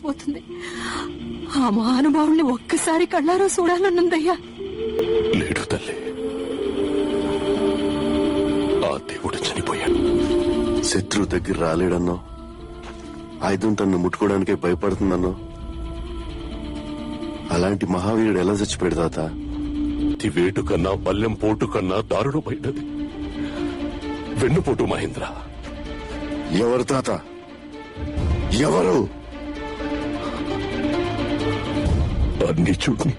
చచ్చిపోతుంది. ఆ మహానుభావుల్ని ఒక్కసారి కళ్ళారో చూడాలనుందయ్యా. లేడు తల్లి, ఆ దేవుడు చనిపోయాడు. శత్రువు దగ్గర రాలేడన్నో, ఆయుధం తన్ను ముట్టుకోవడానికే భయపడుతుందన్నో, అలాంటి మహావీరుడు ఎలా చచ్చిపోయాడు తాత? వేటు కన్నా బల్లెం పోటు కన్నా దారుణమైనది వెన్నుపోటు మహేంద్ర. ఎవరు తాత? ఎవరు? అన్ని చూడ్ని